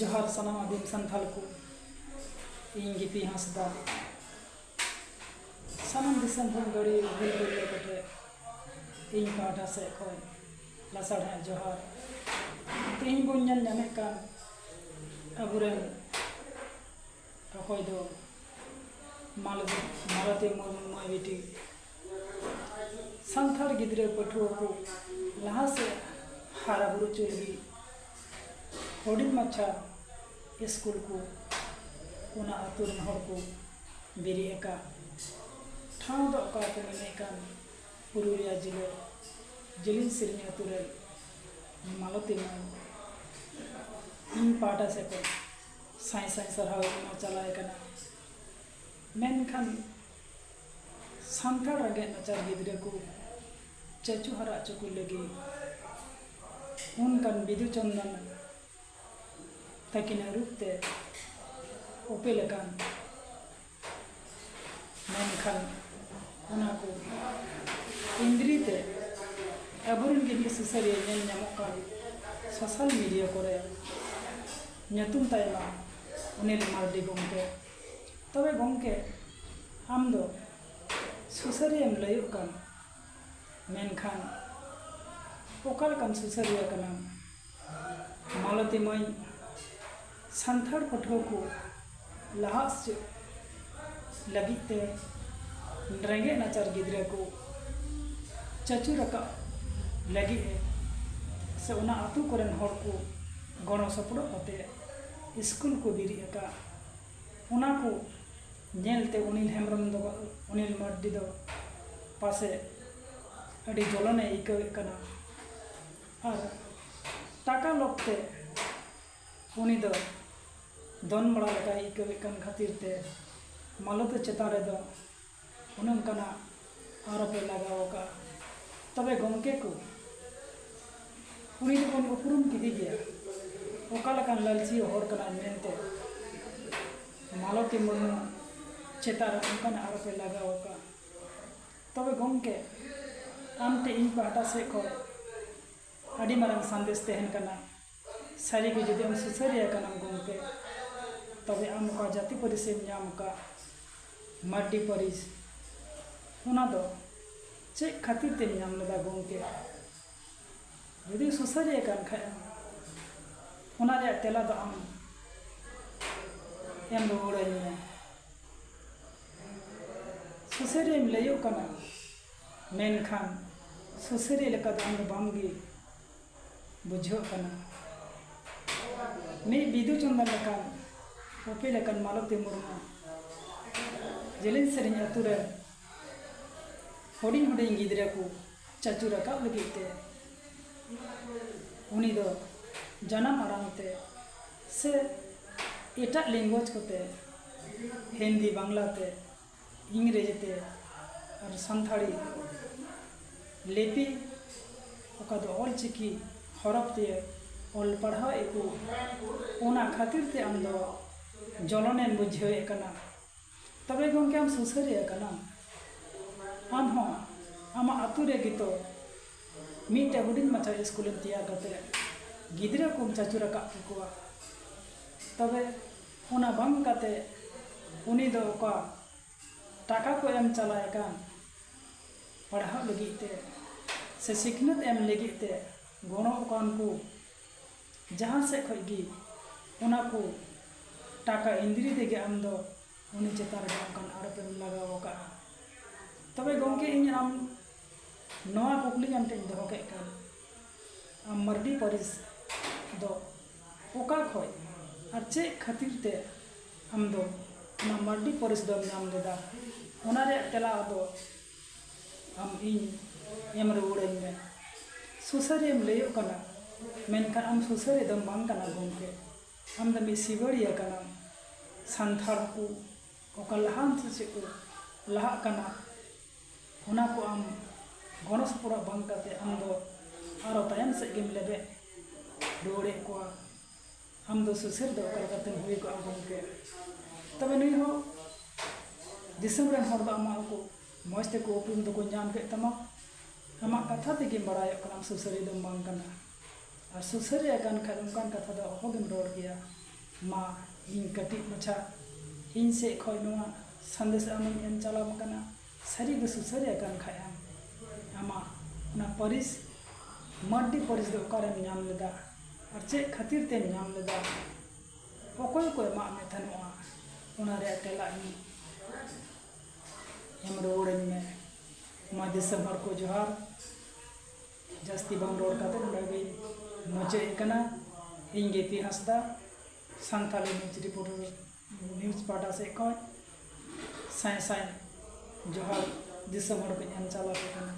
जोहार सनाम आदिम संथाल को इन गिपी हांसदा सनाम दिसम हम गड़ी हुई गड़ी कटे इन पाठा से खोय लसड़ है जोहार तीन बुनियान जाने का अबुरेन अकोय दो मालती मुर्मू माय बेटी संथाल गिद्रे पठुआ को लहा से हारा बुरु चुलगी होडिंग मच्छा स्कूल को उना अतुर हर को बेरी एका ठाव दो का को मेने कान पुरुलिया जिले जिलिन सिरनी अतुरे मालती में इन पाटा से को साइंस सरहाव ना चलाए कना मेनखान संथाल रगे नचार गिद्रे को चचु हरा चुकु लगी उनकन बिदु चंदन तकिन रूपते ओपेलकान मेनखान उना को इंद्रीते अबुरन गिनी सुसरिया नेल नामका सोशल मीडिया करे ᱧᱩᱛᱩᱢ ᱛᱟᱭᱢᱟ ᱚᱱᱤᱞ ᱢᱟᱨᱰᱤ ᱜᱚᱢᱠᱮ ᱛᱚᱵᱮ ᱜᱚᱢᱠᱮ ᱟᱢ ᱫᱚ ᱥᱩᱥᱟᱹᱨᱤᱭᱟᱹᱢ ᱞᱟᱹᱭᱚᱜ ᱠᱟᱱ ᱢᱮᱱᱠᱷᱟन ᱚᱠᱟ ᱞᱮᱠᱟᱱ ᱥᱩᱥᱟᱹᱨᱤᱭᱟᱹ ᱠᱟᱱᱟᱢ मालती मई संथाल पठुआ को लहा लगिते रेंगे नाचार गिद्रे को चचु रका लगी से उना आतु कोरेन हर को गणो सपड़ो कते स्कूल को बिरी का उना को नेलते उनिल हेमरम दो उनिल मर्डी दो पासे अड़ी जलने इकवे कना और टाका लोकते उनी दो दोन बड़ा लगा इकवे कन खातिर ते मालती चेतान रे दो उनकना आरोपे लगाव का तबे गमके को उनी दो बन उपरुम किदी गया ओका लकान लालची होर कना मेनते मालती मुर्मू चेतान उनकन आरोपे लगाव का तबे गमके आमते इन पाटा से को अड़ी मारंग संदेश तेहन कना सारी के जदि आम सुसरिया कना गमके तबे आम का जाति परिसे नाम का माटी परिस उना दो चे खातिर ते नाम लदा गमके जदि सुसरिया कन खाय उना रे तेला दो आम एम रोड़ाई सुसरिया लयो कना मेनखान सुसरिया लेका दो आम बामगी बुझो कना मी बिदु चंदन लेकान ओपे लेकान मालती मुर्मू जिलिन सेरिंग अतुरे होडिंग होडिंग गिद्रे को चचु रका लगिते उनी दो जन्म आरामते से एटा लैंग्वेज कोते हिंदी बांग्लाते इंग्रेजीते और संथाली लिपि ओका दो ऑल चिकी हरफते ऑल पढ़ा एको ओना खातिर ते आम दो जलने बुझे कना तबे गमके आम सुसरिया कना आम हो आमा आतु रे गितो मीटे हुडिंग मचा स्कूल तिया कते गिद्रे को चचु रका को तबे ओना बंग कते उनी दो ओका टाका को एम चलाए कान पढ़ा लगिते से सिखनत एम लगिते गणो कान को जहाँ से खगी उना को टाका इंद्री देगे आम दो उनी चेतान कान आरोपे लगाव का तबे गमके इन आम नवा कुकली आम टेन दो के कान आम मर्डी परिस दो ओका खोय और चे खातिर ते आम दो ना मर्डी परिस दो नाम लेदा उना रे तेला दो आम इन एम रुड़ाई में सुसरियम लयो कना मेनखान आम सुसरे दम बांग कना गमके आम दमी सिबड़िया कना संथाल को ओका लहान से को लहा कना उना को आम गणो सपड़ा बांग कते आम दो आरो तायम से गेम लेबे रोड़े को आम दो सुसर दो ओका कते हुई को गमके तबे नई हो दिसम रे हर दो आमा को मस्ते को उपरुम दो को नाम के तमा आमा कथा ते गेम बड़ाय कना सुसरी दम बांग कना और सुसरिया कान खाय उनकान कथा दो होगेम रोड़ गया मा इन कटिक मछा इन से खय नोआ संदेश आमिन एम चलाव कना सारी दो सुसरे कन खायाम आमा ना परिस मड्डी परिस दो कारेम नाम लेदा और चे खातिर ते नाम लेदा ओकोय को मा में थनोआ उना रे तेला इन एम रोड़न में मा दिसम हर को जोहार जस्ती बम रोड काते नगे मुझे कना इंगे P Hansda Santali news reporter news पाटा से कोई साय साय जोहार दिसम हर को एम चला कना